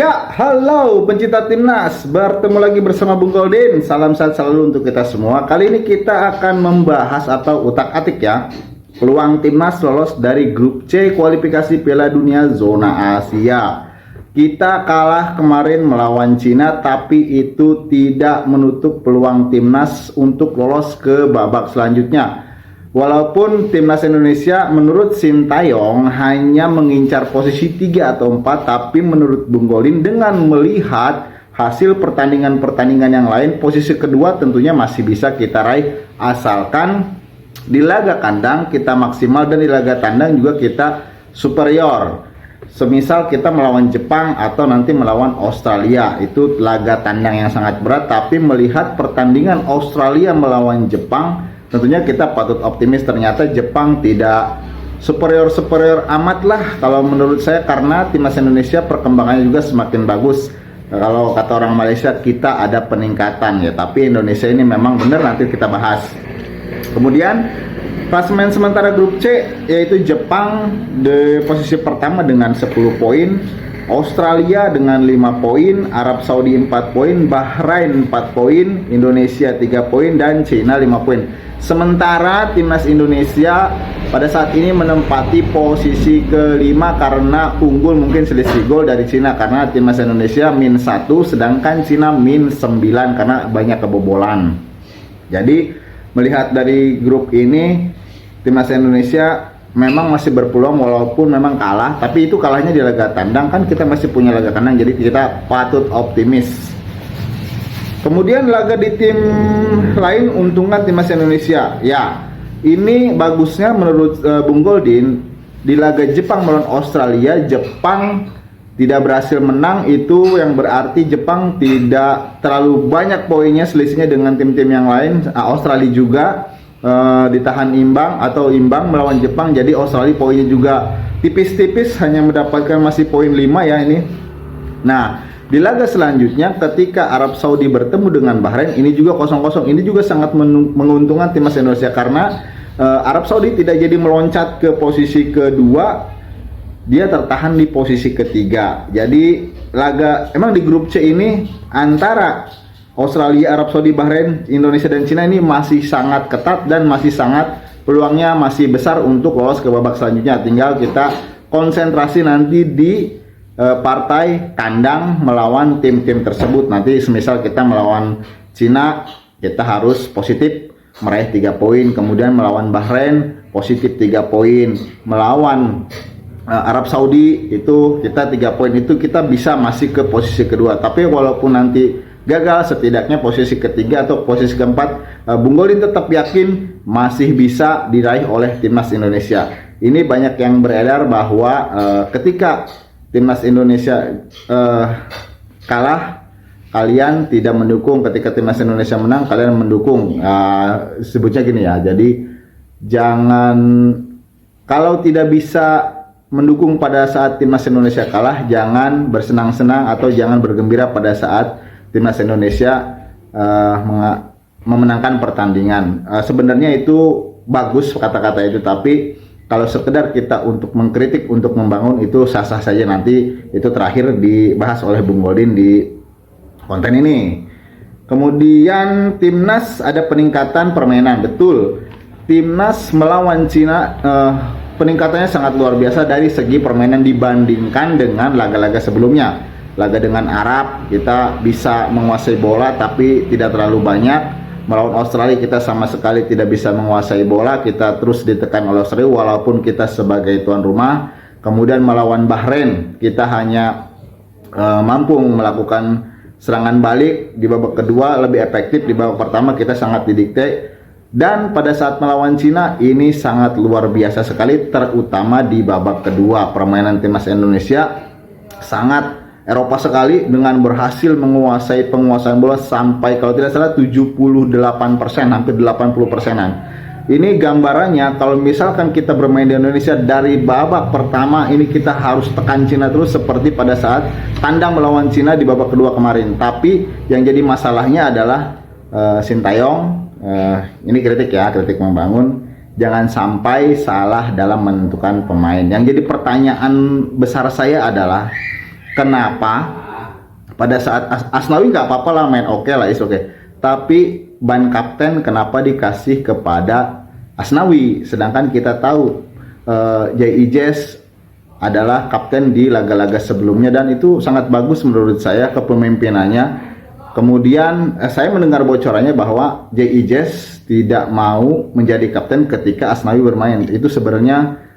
Ya, halo pencinta timnas, bertemu lagi bersama Bung Goldin. Salam sehat selalu untuk kita semua. Kali ini kita akan membahas atau utak-atik ya, peluang timnas lolos dari grup C kualifikasi Piala Dunia zona Asia. Kita kalah kemarin melawan Cina, tapi itu tidak menutup peluang timnas untuk lolos ke babak selanjutnya. Walaupun timnas Indonesia menurut Sintayong hanya mengincar posisi 3 atau 4, tapi menurut Bung Goldin dengan melihat hasil pertandingan-pertandingan yang lain, posisi kedua tentunya masih bisa kita raih asalkan di laga kandang kita maksimal dan di laga tandang juga kita superior. Semisal kita melawan Jepang atau nanti melawan Australia, itu laga tandang yang sangat berat, tapi melihat pertandingan Australia melawan Jepang, tentunya kita patut optimis. Ternyata Jepang tidak superior amat lah kalau menurut saya, karena timnas Indonesia perkembangannya juga semakin bagus. Kalau kata orang Malaysia, kita ada peningkatan ya, tapi Indonesia ini memang benar, nanti kita bahas. Kemudian klasemen sementara grup C, yaitu Jepang di posisi pertama dengan 10 poin, Australia dengan 5 poin, Arab Saudi 4 poin, Bahrain 4 poin, Indonesia 3 poin, dan Cina 5 poin. Sementara timnas Indonesia pada saat ini menempati posisi kelima karena unggul mungkin selisih gol dari Cina, karena timnas Indonesia -1 sedangkan Cina -9 karena banyak kebobolan. Jadi melihat dari grup ini, timnas Indonesia memang masih berpeluang walaupun memang kalah, tapi itu kalahnya di laga tandang, kan kita masih punya laga kandang, jadi kita patut optimis. Kemudian laga di tim lain untungkan timnas Indonesia. Ya, ini bagusnya menurut Bung Goldin, di laga Jepang melawan Australia, Jepang tidak berhasil menang, itu yang berarti Jepang tidak terlalu banyak poinnya selisihnya dengan tim-tim yang lain. Australia juga ditahan imbang melawan Jepang, jadi Australia poinnya juga tipis-tipis, hanya mendapatkan masih poin 5 ya ini. Nah, di laga selanjutnya ketika Arab Saudi bertemu dengan Bahrain, ini juga 0-0. Ini juga sangat menguntungkan timnas Indonesia karena Arab Saudi tidak jadi meloncat ke posisi kedua, dia tertahan di posisi ketiga. Jadi laga emang di grup C ini antara Australia, Arab Saudi, Bahrain, Indonesia dan Cina ini masih sangat ketat dan masih sangat peluangnya masih besar untuk lolos ke babak selanjutnya. Tinggal kita konsentrasi nanti di partai kandang melawan tim-tim tersebut. Nanti semisal kita melawan Cina, kita harus positif meraih 3 poin. Kemudian melawan Bahrain positif 3 poin. Melawan Arab Saudi itu kita 3 poin, itu kita bisa masih ke posisi kedua. Tapi walaupun nanti gagal, setidaknya posisi ketiga atau posisi keempat, Bung Goldin tetap yakin masih bisa diraih oleh timnas Indonesia. Ini banyak yang beredar bahwa ketika timnas Indonesia kalah, kalian tidak mendukung, ketika timnas Indonesia menang kalian mendukung. Sebutnya gini ya, jadi jangan, kalau tidak bisa mendukung pada saat timnas Indonesia kalah, jangan bersenang-senang atau jangan bergembira pada saat timnas Indonesia memenangkan pertandingan. Sebenarnya itu bagus kata-kata itu, tapi kalau sekedar kita untuk mengkritik, untuk membangun, itu sah-sah saja. Nanti itu terakhir dibahas oleh Bung Goldin di konten ini. Kemudian timnas ada peningkatan permainan, betul. Timnas melawan Cina peningkatannya sangat luar biasa dari segi permainan dibandingkan dengan laga-laga sebelumnya. Laga dengan Arab kita bisa menguasai bola tapi tidak terlalu banyak. Melawan Australia kita sama sekali tidak bisa menguasai bola, kita terus ditekan oleh Australia walaupun kita sebagai tuan rumah. Kemudian melawan Bahrain kita hanya mampu melakukan serangan balik di babak kedua, lebih efektif. Di babak pertama kita sangat didikte. Dan pada saat melawan Cina ini sangat luar biasa sekali, terutama di babak kedua. Permainan timnas Indonesia sangat Eropa sekali dengan berhasil menguasai penguasaan bola sampai kalau tidak salah 78%, hampir 80%-an. Ini gambarannya kalau misalkan kita bermain di Indonesia dari babak pertama ini kita harus tekan Cina terus seperti pada saat tandang melawan Cina di babak kedua kemarin. Tapi yang jadi masalahnya adalah Sintayong, ini kritik ya, kritik membangun, jangan sampai salah dalam menentukan pemain. Yang jadi pertanyaan besar saya adalah kenapa pada saat Asnawi nggak apa-apa lah main oke lah, is oke. Tapi ban kapten kenapa dikasih kepada Asnawi? Sedangkan kita tahu J.I. Jazz adalah kapten di laga-laga sebelumnya dan itu sangat bagus menurut saya kepemimpinannya. Kemudian saya mendengar bocorannya bahwa J.I. Jazz tidak mau menjadi kapten ketika Asnawi bermain. Itu sebenarnya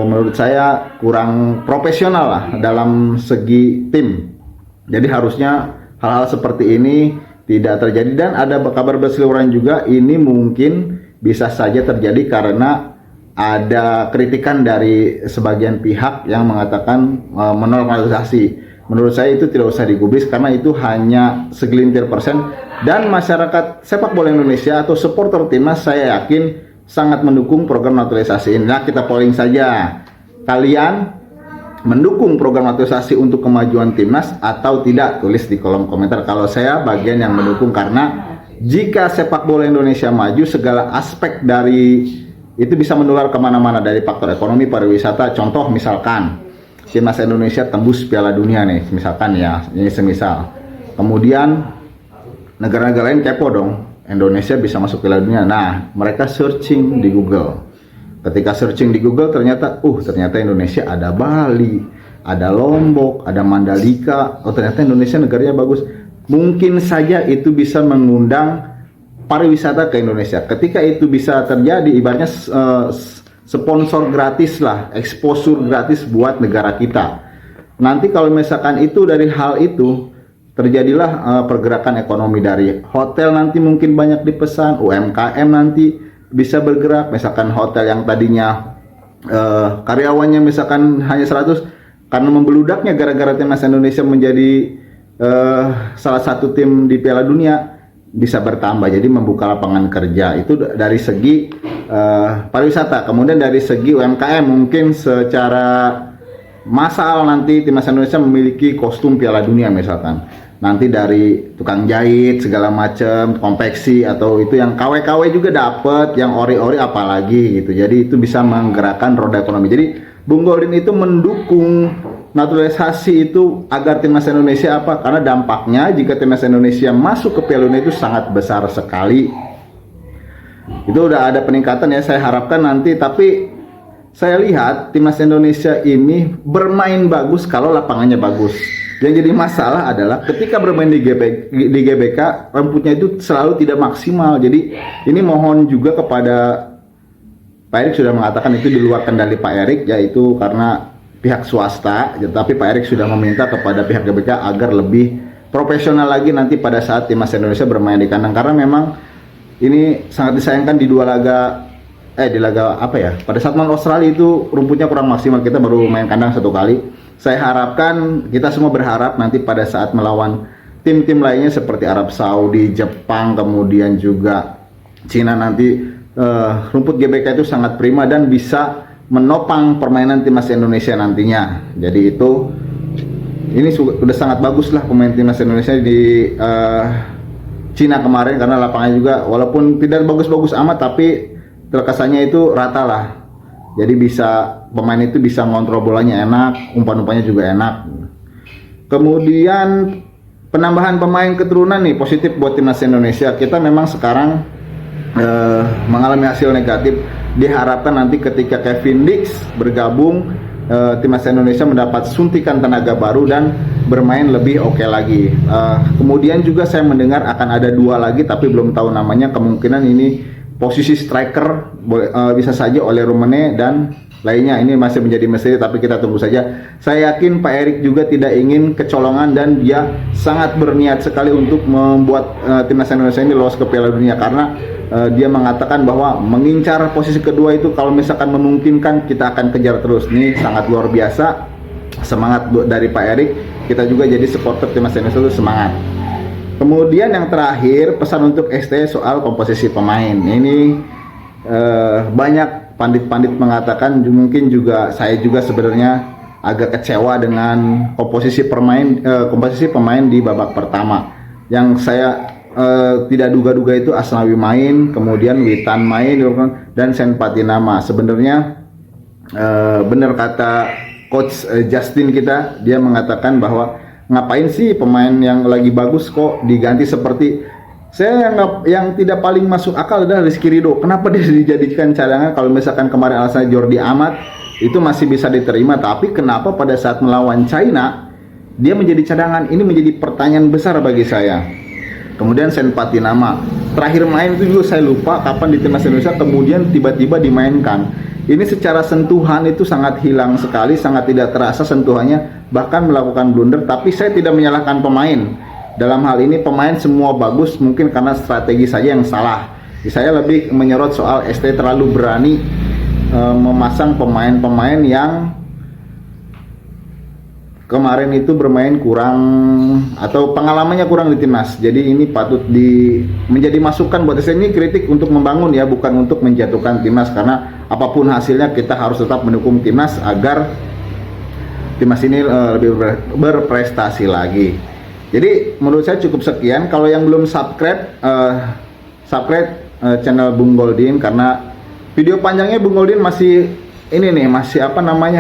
menurut saya kurang profesional lah dalam segi tim. Jadi harusnya hal-hal seperti ini tidak terjadi. Dan ada kabar berseliweran juga, ini mungkin bisa saja terjadi karena ada kritikan dari sebagian pihak yang mengatakan menolak naturalisasi. Menurut saya itu tidak usah digubris karena itu hanya segelintir persen. Dan masyarakat sepak bola Indonesia atau supporter timnas saya yakin sangat mendukung program naturalisasi ini. Nah, kita polling saja. Kalian mendukung program naturalisasi untuk kemajuan timnas atau tidak? Tulis di kolom komentar. Kalau saya bagian yang mendukung, karena jika sepak bola Indonesia maju, segala aspek dari itu bisa menular kemana-mana, dari faktor ekonomi, pariwisata. Contoh misalkan timnas Indonesia tembus Piala Dunia nih, misalkan ya, ini semisal. Kemudian negara-negara lain kepo dong, Indonesia bisa masuk Piala Dunia. Nah, mereka searching di Google. Ketika searching di Google ternyata Indonesia ada Bali, ada Lombok, ada Mandalika. Oh, ternyata Indonesia negaranya bagus. Mungkin saja itu bisa mengundang pariwisata ke Indonesia. Ketika itu bisa terjadi, ibaratnya sponsor gratis lah, exposure gratis buat negara kita. Nanti kalau misalkan itu dari hal itu terjadilah pergerakan ekonomi dari hotel, nanti mungkin banyak dipesan, UMKM nanti bisa bergerak. Misalkan hotel yang tadinya karyawannya misalkan hanya 100, karena membeludaknya gara-gara timnas Indonesia menjadi salah satu tim di Piala Dunia, bisa bertambah. Jadi membuka lapangan kerja. Itu dari segi pariwisata. Kemudian dari segi UMKM, mungkin secara massal nanti timnas Indonesia memiliki kostum Piala Dunia misalkan. Nanti dari tukang jahit segala macam, konveksi, atau itu yang KW-KW juga dapat, yang ori-ori apalagi gitu. Jadi itu bisa menggerakkan roda ekonomi. Jadi Bung Goldin itu mendukung naturalisasi itu agar timnas Indonesia apa? Karena dampaknya jika timnas Indonesia masuk ke Piala Dunia itu sangat besar sekali. Itu udah ada peningkatan ya, saya harapkan nanti. Tapi saya lihat timnas Indonesia ini bermain bagus kalau lapangannya bagus. Yang jadi masalah adalah ketika bermain di GBK, rumputnya itu selalu tidak maksimal. Jadi ini mohon juga kepada Pak Erik, sudah mengatakan itu di luar kendali Pak Erik, yaitu karena pihak swasta. Tapi Pak Erik sudah meminta kepada pihak GBK agar lebih profesional lagi nanti pada saat timnas Indonesia bermain di kandang. Karena memang ini sangat disayangkan di laga apa ya? Pada saat melawan Australia itu rumputnya kurang maksimal, kita baru main kandang 1 kali. Saya harapkan, kita semua berharap nanti pada saat melawan tim-tim lainnya seperti Arab Saudi, Jepang, kemudian juga Cina nanti rumput GBK itu sangat prima dan bisa menopang permainan timnas Indonesia nantinya. Jadi itu ini sudah sangat bagus lah pemain timnas Indonesia di Cina kemarin, karena lapangannya juga walaupun tidak bagus-bagus amat tapi terkesannya itu rata lah. Jadi pemain itu bisa ngontrol bolanya enak, umpan-umpannya juga enak. Kemudian penambahan pemain keturunan nih positif buat timnas Indonesia. Kita memang sekarang mengalami hasil negatif. Diharapkan nanti ketika Kevin Dix bergabung, timnas Indonesia mendapat suntikan tenaga baru dan bermain lebih oke lagi. Kemudian juga saya mendengar akan ada 2 lagi tapi belum tahu namanya. Kemungkinan ini posisi striker bisa saja oleh Rumene dan lainnya. Ini masih menjadi misteri tapi kita tunggu saja. Saya yakin Pak Erik juga tidak ingin kecolongan dan dia sangat berniat sekali untuk membuat timnas Indonesia ini lolos ke Piala Dunia, karena dia mengatakan bahwa mengincar posisi kedua itu kalau misalkan memungkinkan kita akan kejar terus. Ini sangat luar biasa semangat dari Pak Erik. Kita juga jadi supporter timnas Indonesia itu semangat. Kemudian yang terakhir, pesan untuk ST soal komposisi pemain. Ini banyak pandit-pandit mengatakan, mungkin juga saya juga sebenarnya agak kecewa dengan komposisi pemain di babak pertama. Yang saya tidak duga-duga itu Asnawi main, kemudian Witan main, dan Sen Patinama. Sebenarnya benar kata Coach Justin kita, dia mengatakan bahwa ngapain sih pemain yang lagi bagus kok diganti seperti saya yang tidak paling masuk akal adalah Rizky Ridho. Kenapa dia dijadikan cadangan kalau misalkan kemarin alasannya Jordi Amat itu masih bisa diterima, tapi kenapa pada saat melawan China dia menjadi cadangan? Ini menjadi pertanyaan besar bagi saya. Kemudian Sen Patinama terakhir main itu juga saya lupa kapan di timnas Indonesia, kemudian tiba-tiba dimainkan. Ini secara sentuhan itu sangat hilang sekali, sangat tidak terasa sentuhannya, bahkan melakukan blunder. Tapi saya tidak menyalahkan pemain. Dalam hal ini pemain semua bagus, mungkin karena strategi saja yang salah. Saya lebih menyorot soal ST terlalu berani memasang pemain-pemain yang kemarin itu bermain kurang atau pengalamannya kurang di timnas. Jadi ini patut menjadi masukan buat saya. Ini kritik untuk membangun ya, bukan untuk menjatuhkan timnas, karena apapun hasilnya kita harus tetap mendukung timnas agar timnas ini lebih berprestasi lagi. Jadi menurut saya cukup sekian. Kalau yang belum subscribe channel Bung Goldin, karena video panjangnya Bung Goldin masih ini nih, masih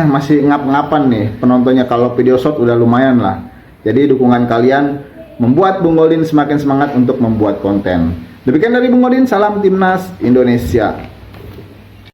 masih ngap-ngapan nih penontonnya. Kalau video short udah lumayan lah. Jadi dukungan kalian membuat Bung Goldin semakin semangat untuk membuat konten. Demikian dari Bung Goldin, salam timnas Indonesia.